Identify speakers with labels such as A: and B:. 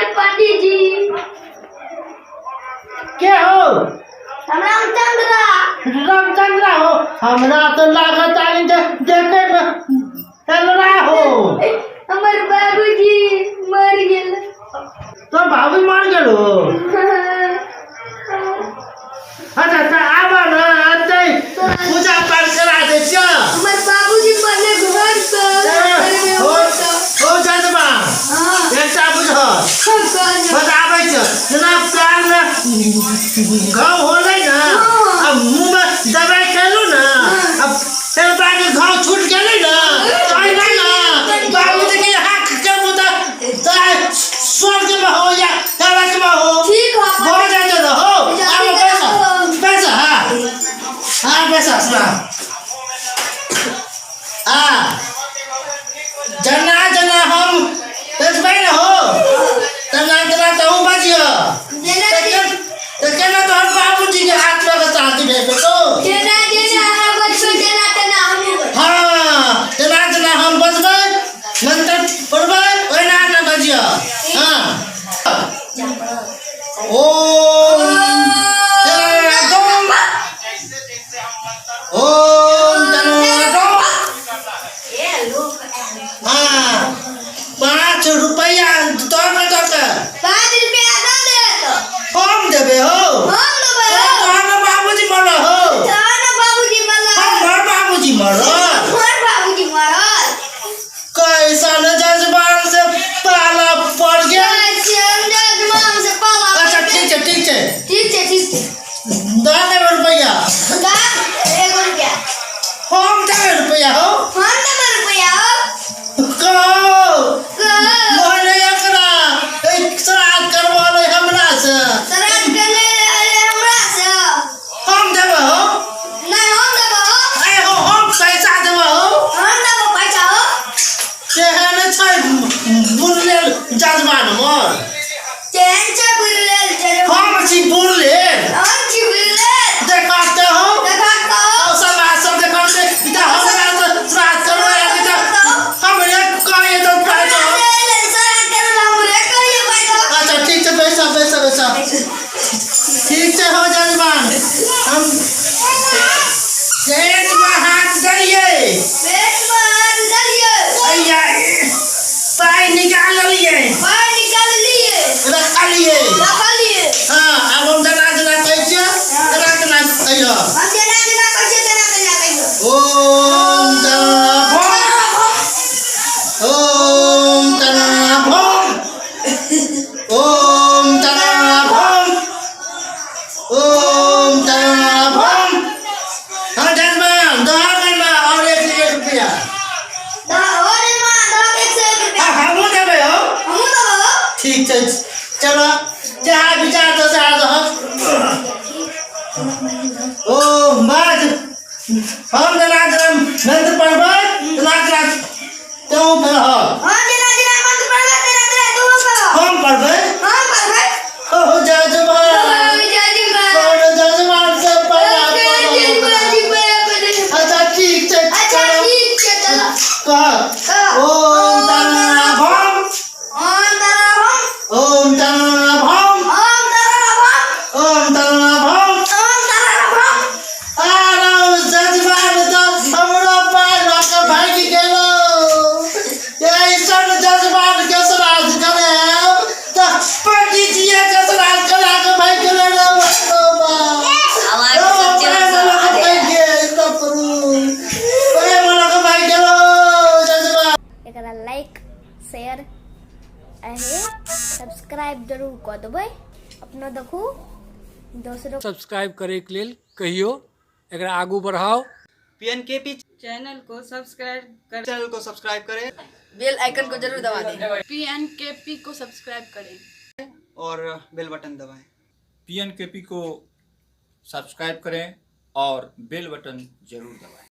A: पंडित जी
B: क्या हो?
A: रामचंद्र
B: रामचंद्र हो? हमरा तो लागत आनी देखे में तलरा हो।
A: हमारे बाबूजी मर गेल।
B: तो बाबू मर गेलो? अच्छा तो आवा ना आते पूजा पाठ करा दे क्या?
A: हमारे बाबूजी पहले घर पे
B: हो जजमा एकटा बुझ बताबै छ जेना प्यार में घाव होले ना अब मुंह में दवाई खेलू ना अब फिर बाकी घाव छूट गेले ना चाहे ना बाबू देखिए हाथ के मुदा चाहे स्वर्ग में हो या नरक में हो
A: ठीक है
B: हो जाते रहो अब पैसा हाँ पैसा सुना जना हम बेचबै न हो जना तो हम बजियो तो केना तो हम बाबूजी के हाथ में शादी भेबे तो
A: जना हम बचबे
B: जना हम बजबै मंत्र पढ़बै ओना न बजियो हां ओम ओम हाँ 5 रुपया तो हम देबे हो बाबूजी मरो हो बाबूजी मरो कैसा न जजमान से पाला पड़ गया। अच्छा ठीक है दाने रुपया हम देबे रुपया हो कहो मोहने एकरा एक श्राद्ध करवाले हमरा से हम देबे हो हम पैसा देबे हो केहन छै बुनले जजमान मोर हम छी बुनले देखाते हो सब देखाते इता हमरा से श्राद्ध करवाए इता हम एक कहे तो पैसा अच्छा ठीक है पैसा ठीक है हो जजमान हम पेट में हाथ डालिए पाई निकाल लिए रख लिए हाँ अब हम जना कहै छियै जना कहियो ओम तनाभम हाँ जजमान दहन और 1 रुपया हमू देबे हो ठीक है चलो जहाँ विचार तो ओ बाज हम जना मंत्र पढ़बै जना तू पढ़ हम पढ़बै ओ जजमान जजमान से अच्छा ठीक है कह ओम तनाभम जजमान तो हमरो पार रख भाग गेलो ऐसन जजमान के श्राद्ध करे तो पंडित जी के श्राद्ध करा के भाग गेलो
A: लाइक शेयर सब्सक्राइब जरूर कर देबै अपना देखू दोसरो
C: सब्सक्राइब करे के लेल कहियो एकरा आगू बढ़ाओ
D: पीएनकेपी
E: चैनल को सब्सक्राइब
D: करें
E: बेल आइकन को जरूर दबा दें।
F: पीएनकेपी को सब्सक्राइब करें
D: और बेल बटन दबाएं।
G: पीएनकेपी को सब्सक्राइब करें और बेल बटन जरूर दबाएं।